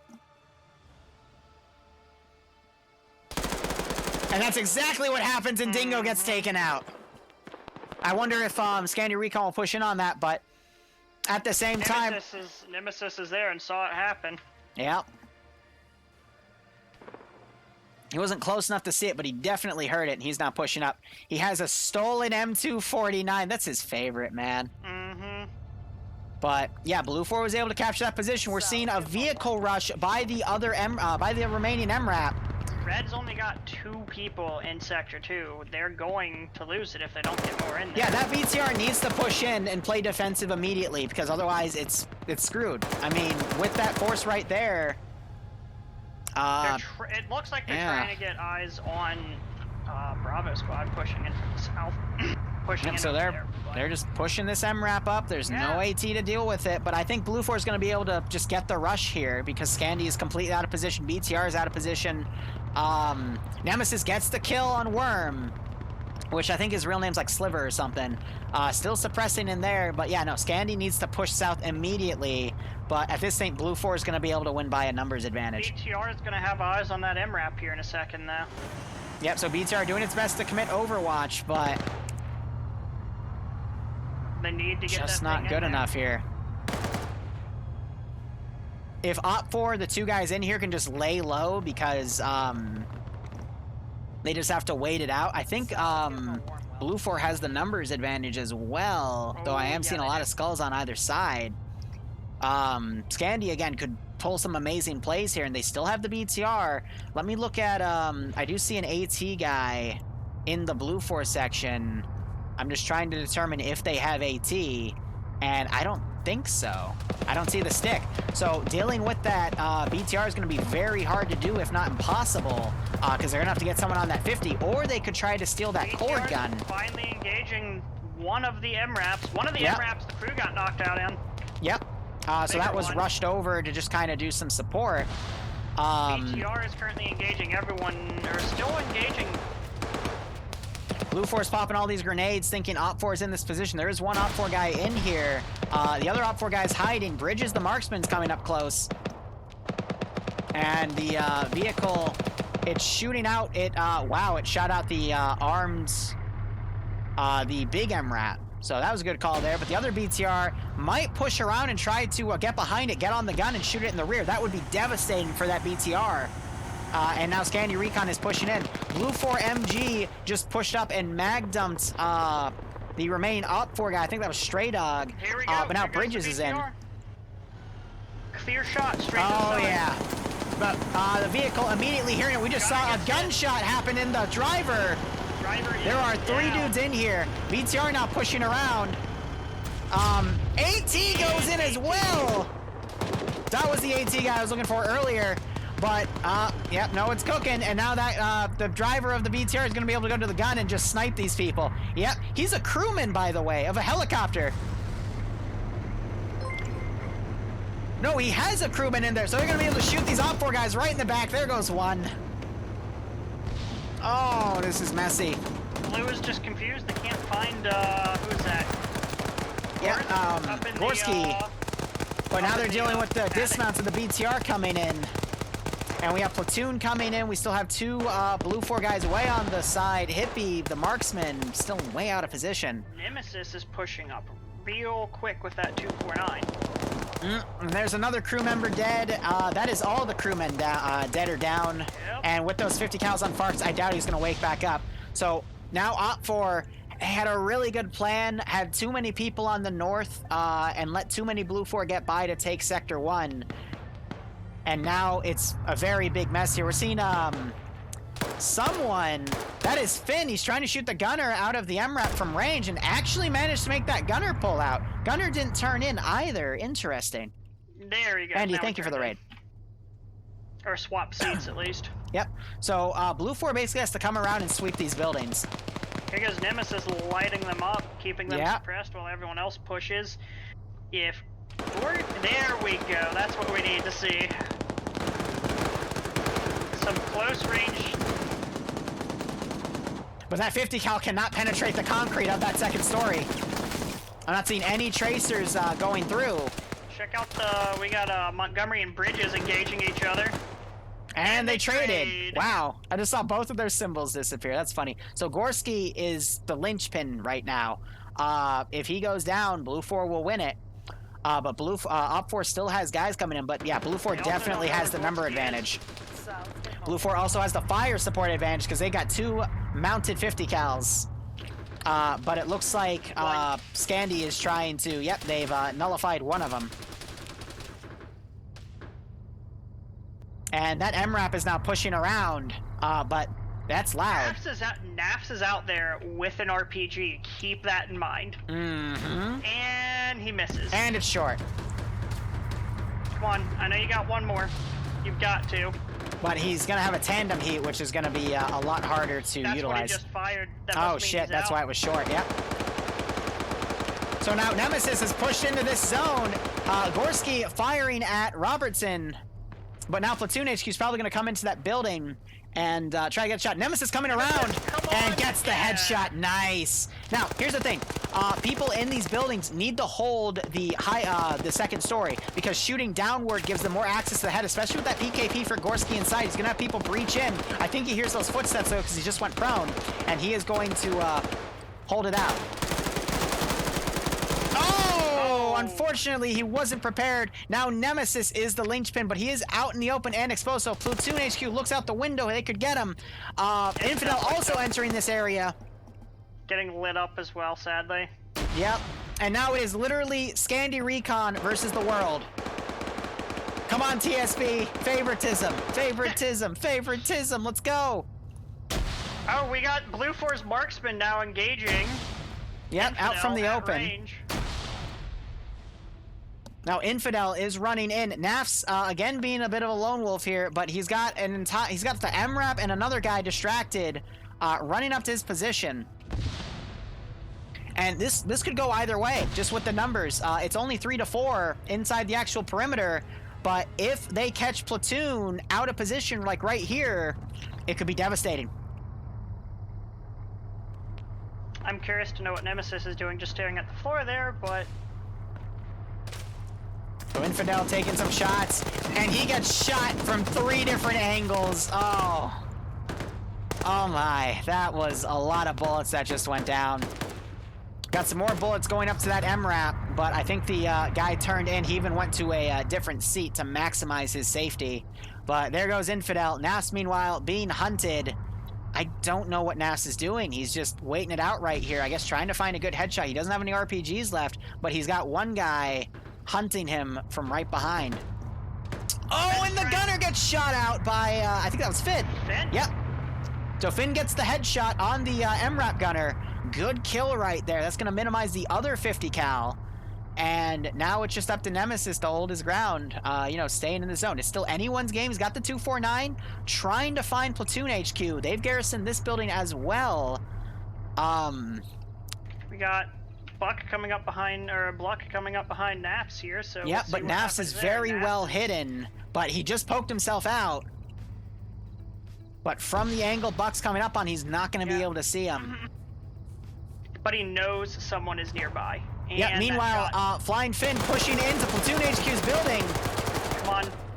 And that's exactly what happens, and Dingo gets taken out. I wonder if Scandi Recon will push in on that, but at the same time... Nemesis is there and saw it happen. Yeah. He wasn't close enough to see it, but he definitely heard it, and he's not pushing up. He has a stolen M249. That's his favorite, man. Mm-hmm. But yeah, BLUFOR was able to capture that position. We're seeing a vehicle rush by the other by the remaining MRAP. Red's only got 2 people in Sector 2. They're going to lose it if they don't get more in there. Yeah, that BTR needs to push in and play defensive immediately, because otherwise it's screwed. I mean, with that force right there... it looks like they're trying to get eyes on Bravo Squad pushing in from the south. So they're just pushing this MRAP up. There's no AT to deal with it, but I think BLUFOR is going to be able to just get the rush here because Scandi is completely out of position. BTR is out of position. Nemesis gets the kill on Worm, which I think his real name's like Sliver or something. Still suppressing in there, but yeah, no, Scandi needs to push south immediately. But at this point, BLUFOR is going to be able to win by a numbers advantage. BTR is going to have eyes on that MRAP here in a second, though. Yep, so BTR doing its best to commit Overwatch, but they need to get just not good enough here. If OPFOR, the 2 guys in here, can just lay low because they just have to wait it out. I think BLUFOR has the numbers advantage as well, though I am seeing a lot of skulls on either side. Scandi, again, could pull some amazing plays here, and they still have the BTR. Let me look at, I do see an AT guy in the BLUFOR section. I'm just trying to determine if they have AT, and I don't think so. I don't see the stick. So dealing with that BTR is going to be very hard to do, if not impossible, because they're going to have to get someone on that 50, or they could try to steal that cord gun. Finally engaging one of the MRAPs. One of the MRAPs the crew got knocked out in. Yep. So that was rushed over to just kind of do some support. BTR is currently engaging everyone, or still engaging. BLUFOR's popping all these grenades, thinking OPFOR is in this position. There is one OPFOR guy in here. The other OPFOR guy's hiding. Bridges, the marksman's coming up close. And the vehicle, it's shooting out. Wow, it shot out the armed, the big MRAP. So that was a good call there. But the other BTR might push around and try to get behind it, get on the gun, and shoot it in the rear. That would be devastating for that BTR. And now Scandi Recon is pushing in. BLUFOR MG just pushed up and mag dumped the remaining OPFOR guy. I think that was Stray Dog. Here we go. But now Bridges is in. Clear shot straight Oh, to the yeah. But the vehicle immediately hearing it. We just saw a gunshot happen in the driver. There are 3 dudes in here. BTR now pushing around. AT goes in as well. That was the AT guy I was looking for earlier. But, yep, no, it's cooking. And now that, the driver of the BTR is going to be able to go to the gun and just snipe these people. Yep, he's a crewman, by the way, of a helicopter. No, he has a crewman in there, so they're going to be able to shoot these OPFOR guys right in the back. There goes one. Oh, this is messy. Blue is just confused. They can't find, who is that? Yep, Gorski. But now they're dealing with the dismounts of the BTR coming in. And we have platoon coming in. We still have two BLUFOR guys way on the side. Hippie, the marksman, still way out of position. Nemesis is pushing up real quick with that 249. And there's another crew member dead. That is all the crewmen dead or down. Yep. And with those 50 cals on Farks, I doubt he's going to wake back up. So now OPFOR had a really good plan, had too many people on the north, and let too many BLUFOR get by to take Sector 1. And now it's a very big mess here. We're seeing someone, that is Finn, he's trying to shoot the gunner out of the MRAP from range and actually managed to make that gunner pull out. Gunner didn't turn in either. Interesting. There you go. Andy, Now thank you for the raid. Or swap seats at least. Yep. So BLUFOR basically has to come around and sweep these buildings. Here goes Nemesis lighting them up, keeping them suppressed while everyone else pushes. There we go. That's what we need to see. Some close range. But that 50 cal cannot penetrate the concrete of that second story. I'm not seeing any tracers going through. Check out we got Montgomery and Bridges engaging each other. And they traded. Wow. I just saw both of their symbols disappear. That's funny. So Gorski is the linchpin right now. If he goes down, BLUFOR will win it. But OPFOR still has guys coming in. But yeah, BLUFOR definitely has the number advantage. BLUFOR also has the fire support advantage because they got two mounted 50 cals. But it looks like Scandi is trying to... Yep, they've nullified one of them. And that MRAP is now pushing around, but that's loud. Naps is out there with an RPG. Keep that in mind. Mm-hmm. And he misses. And it's short. Come on, I know you got one more. You've got to. But he's going to have a tandem heat, which is going to be a lot harder to utilize. That's what he just fired. Oh, shit, that's why it was short, yep. So now Nemesis is pushed into this zone. Gorski firing at Robertson. But now Platoon HQ is probably going to come into that building and try to get a shot. Nemesis coming around and gets the headshot. Nice. Now, here's the thing. People in these buildings need to hold the the second story because shooting downward gives them more access to the head, especially with that PKP for Gorski inside. He's going to have people breach in. I think he hears those footsteps, though, because he just went prone, and he is going to hold it out. Unfortunately, he wasn't prepared. Now Nemesis is the linchpin, but he is out in the open and exposed, so Platoon HQ looks out the window. They could get him. Infidel also entering this area. Getting lit up as well, sadly. Yep. And now it is literally Scandi Recon versus the world. Come on, TSB. Favoritism. Favoritism. Favoritism. Let's go. Oh, we got BLUFOR's marksman now engaging. Yep, Infidel out from the open. Range. Now Infidel is running in. Naf's again being a bit of a lone wolf here, but he's got the MRAP and another guy distracted, running up to his position. And this could go either way, just with the numbers. It's only 3 to 4 inside the actual perimeter, but if they catch Platoon out of position, like right here, it could be devastating. I'm curious to know what Nemesis is doing, just staring at the floor there, but. So Infidel taking some shots, and he gets shot from 3 different angles. Oh my, that was a lot of bullets that just went down. Got some more bullets going up to that MRAP, but I think the guy turned in. He even went to a different seat to maximize his safety. But there goes Infidel. Nas, meanwhile, being hunted. I don't know what Nas is doing. He's just waiting it out right here. I guess trying to find a good headshot. He doesn't have any RPGs left, but he's got one guy hunting him from right behind. Oh, and the gunner gets shot out by, I think that was Finn. Finn? Yep. So Finn gets the headshot on the MRAP gunner. Good kill right there. That's going to minimize the other 50 cal. And now it's just up to Nemesis to hold his ground, staying in the zone. It's still anyone's game. He's got the 249, trying to find Platoon HQ. They've garrisoned this building as well. We got Buck coming up behind, or Bluck coming up behind Naps here, so yeah, we'll but Naps is very well hidden, but he just poked himself out. But from the angle Buck's coming up on, he's not going to be able to see him. But he knows someone is nearby. Yeah, meanwhile, Flying Finn pushing into Platoon HQ's building.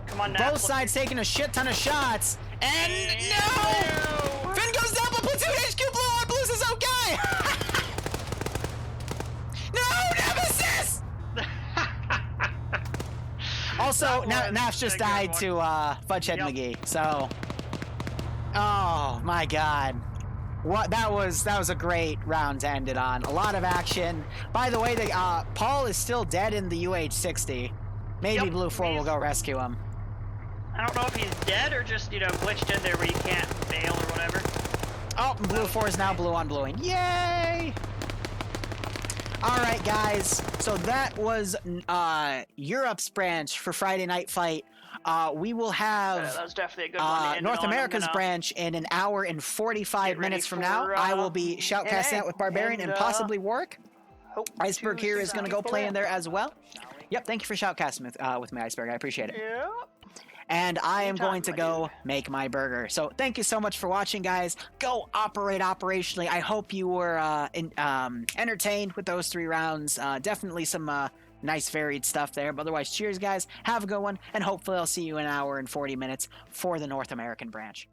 Come on, Naps. Both sides taking a shit ton of shots. And no! Finn goes down, but Platoon HQ blew on Blue's his own guy! No, Nemesis! Also, Naps just died to Fudgehead McGee, so... Oh, my God. What that was a great round to end it on. A lot of action. By the way, Paul is still dead in the UH-60. Maybe BLUFOR will go rescue him. I don't know if he's dead or just, glitched in there where you can't bail or whatever. Oh, BLUFOR is now blue on bluing. Yay! Alright, guys. So that was Europe's branch for Friday Night Fight. We will have that was definitely a good one North America's branch in an hour and 45 minutes from now. I will be shoutcasting out with Barbarian and possibly Warwick. Iceberg here is going to go play in there as well. Yep, thank you for shoutcasting with me, Iceberg. I appreciate it. Yep. And I am going to go make my burger. So thank you so much for watching, guys. Go operate operationally. I hope you were entertained with those 3 rounds. Definitely some nice varied stuff there. But otherwise, cheers, guys. Have a good one. And hopefully I'll see you in an hour and 40 minutes for the North American branch.